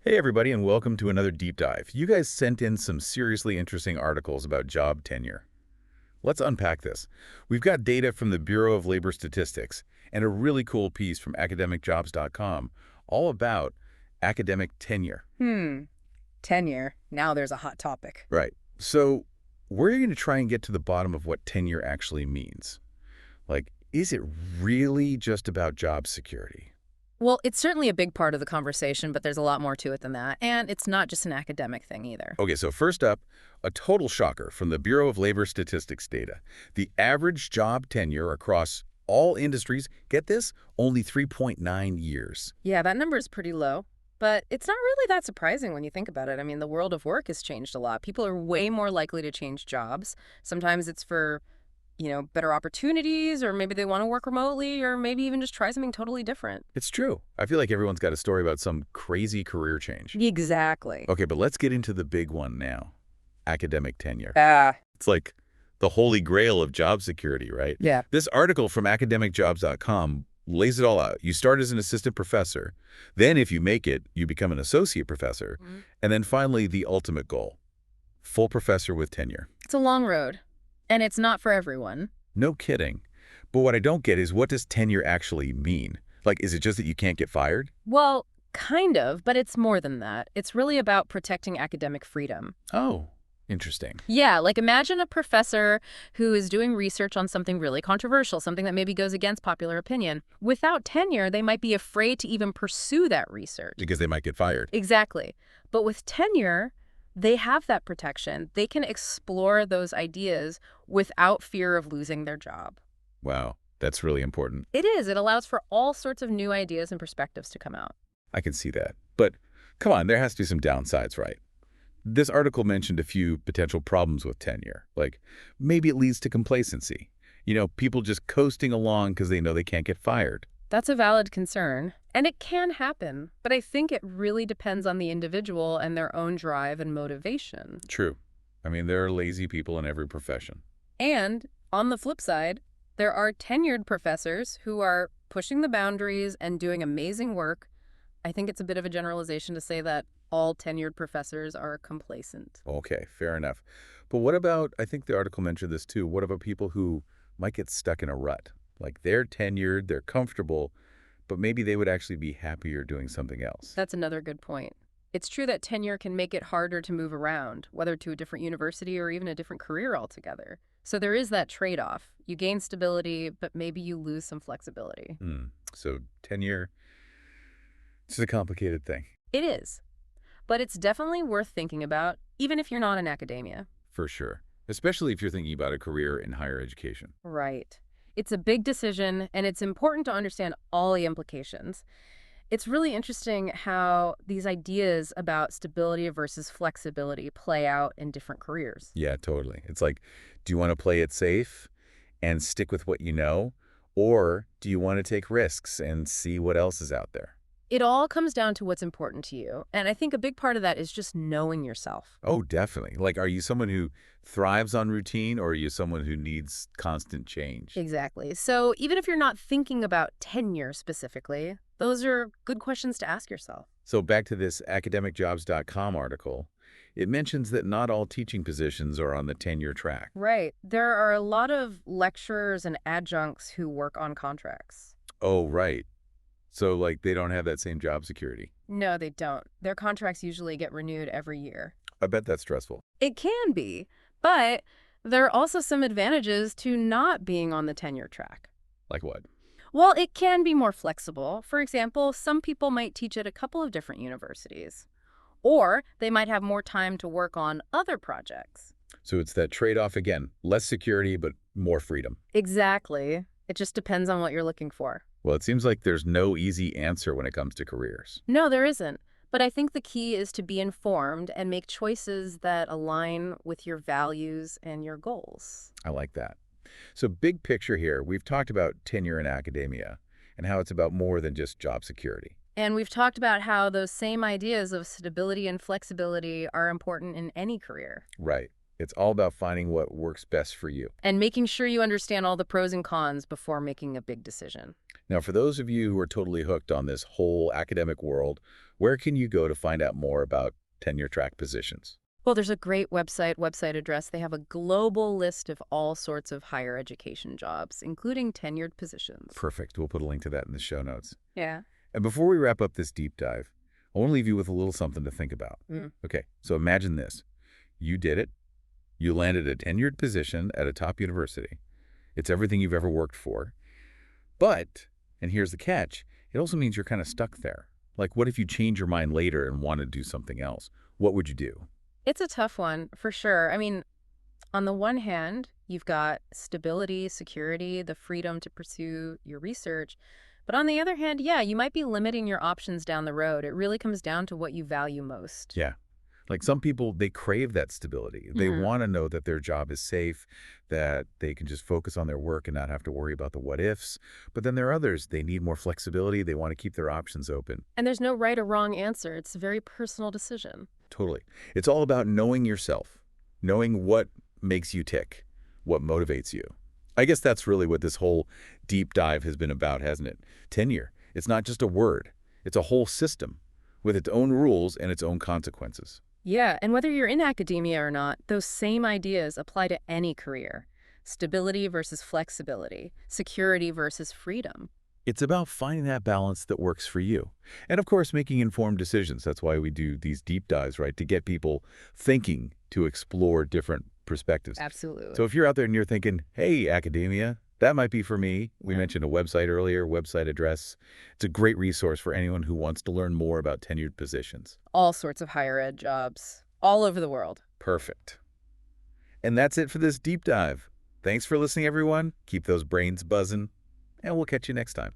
Hey everybody, and welcome to another deep dive. You guys sent in some seriously interesting articles about job tenure. Let's unpack this. We've got data from the Bureau of Labor Statistics and a really cool piece from academicjobs.com all about academic tenure. Tenure. Now there's a hot topic. Right. So we're going to try and get to the bottom of what tenure actually means. Like, is it really just about job security? Well, it's certainly a big part of the conversation, but there's a lot more to it than that. And it's not just an academic thing either. Okay, so first up, a total shocker from the Bureau of Labor Statistics data. The average job tenure across all industries, get this, only 3.9 years. Yeah, that number is pretty low. But it's not really that surprising when you think about it. I mean, the world of work has changed a lot. People are way more likely to change jobs. Sometimes it's for, better opportunities, or maybe they want to work remotely, or maybe even just try something totally different. It's true. I feel like everyone's got a story about some crazy career change. Exactly. Okay, but let's get into the big one now. Academic tenure. Ah, It's like the holy grail of job security, right? yeah. This article from academicjobs.com lays it all out. You start as an assistant professor. Then, if you make it, you become an associate professor. And then finally, the ultimate goal, full professor with tenure. It's a long road, and it's not for everyone. No kidding. But what I don't get is, what does tenure actually mean? Like, is it just that you can't get fired? Well, kind of, but it's more than that. It's really about protecting academic freedom. Oh, interesting. Yeah, like imagine a professor who is doing research on something really controversial, something that maybe goes against popular opinion. Without tenure, they might be afraid to even pursue that research. Because they might get fired. Exactly. But with tenure, they have that protection. They can explore those ideas without fear of losing their job. Wow, that's really important. It is. It allows for all sorts of new ideas and perspectives to come out. I can see that. But come on, there has to be some downsides, right? This article mentioned a few potential problems with tenure. Like, maybe it leads to complacency. People just coasting along because they know they can't get fired. That's a valid concern, and it can happen, but I think it really depends on the individual and their own drive and motivation. True. I mean, there are lazy people in every profession. And on the flip side, there are tenured professors who are pushing the boundaries and doing amazing work. I think it's a bit of a generalization to say that all tenured professors are complacent. Okay, fair enough. But what about, I think the article mentioned this too, what about people who might get stuck in a rut? Like, they're tenured, they're comfortable, but maybe they would actually be happier doing something else. That's another good point. It's true that tenure can make it harder to move around, whether to a different university or even a different career altogether. So there is that trade-off. You gain stability, but maybe you lose some flexibility. So tenure, it's a complicated thing. It is. But it's definitely worth thinking about, even if you're not in academia. For sure. Especially if you're thinking about a career in higher education. Right. It's a big decision, and it's important to understand all the implications. It's really interesting how these ideas about stability versus flexibility play out in different careers. Yeah, totally. It's like, do you want to play it safe and stick with what you know? Or do you want to take risks and see what else is out there? It all comes down to what's important to you, and I think a big part of that is just knowing yourself. Oh, definitely. Like, are you someone who thrives on routine, or are you someone who needs constant change? Exactly. So even if you're not thinking about tenure specifically, those are good questions to ask yourself. So back to this academicjobs.com article, it mentions that not all teaching positions are on the tenure track. Right. There are a lot of lecturers and adjuncts who work on contracts. Oh, right. So, like, they don't have that same job security. No, they don't. Their contracts usually get renewed every year. I bet that's stressful. It can be, but there are also some advantages to not being on the tenure track. Like what? Well, it can be more flexible. For example, some people might teach at a couple of different universities, or they might have more time to work on other projects. So it's that trade-off again, less security, but more freedom. Exactly. It just depends on what you're looking for. Well, it seems like there's no easy answer when it comes to careers. No, there isn't. But I think the key is to be informed and make choices that align with your values and your goals. I like that. So big picture here, we've talked about tenure in academia and how it's about more than just job security. And we've talked about how those same ideas of stability and flexibility are important in any career. Right. It's all about finding what works best for you. And making sure you understand all the pros and cons before making a big decision. Now, for those of you who are totally hooked on this whole academic world, where can you go to find out more about tenure track positions? Well, there's a great website address. They have a global list of all sorts of higher education jobs, including tenured positions. Perfect. We'll put a link to that in the show notes. Yeah. And before we wrap up this deep dive, I want to leave you with a little something to think about. Mm. Okay, so imagine this. You did it. You landed a tenured position at a top university. It's everything you've ever worked for. But, and here's the catch, it also means you're kind of stuck there. Like, what if you change your mind later and want to do something else? What would you do? It's a tough one, for sure. I mean, on the one hand, you've got stability, security, the freedom to pursue your research. But on the other hand, yeah, you might be limiting your options down the road. It really comes down to what you value most. Yeah. Like some people, they crave that stability. They Hmm. want to know that their job is safe, that they can just focus on their work and not have to worry about the what ifs. But then there are others, they need more flexibility. They want to keep their options open. And there's no right or wrong answer. It's a very personal decision. Totally. It's all about knowing yourself, knowing what makes you tick, what motivates you. I guess that's really what this whole deep dive has been about, hasn't it? Tenure. It's not just a word. It's a whole system with its own rules and its own consequences. Yeah, and whether you're in academia or not, those same ideas apply to any career. Stability versus flexibility, security versus freedom. It's about finding that balance that works for you. And of course, making informed decisions. That's why we do these deep dives, right? To get people thinking, to explore different perspectives. Absolutely. So if you're out there and you're thinking, hey, academia, that might be for me. We Yeah. mentioned a website earlier, website address. It's a great resource for anyone who wants to learn more about tenured positions. All sorts of higher ed jobs, all over the world. Perfect. And that's it for this deep dive. Thanks for listening, everyone. Keep those brains buzzing, and we'll catch you next time.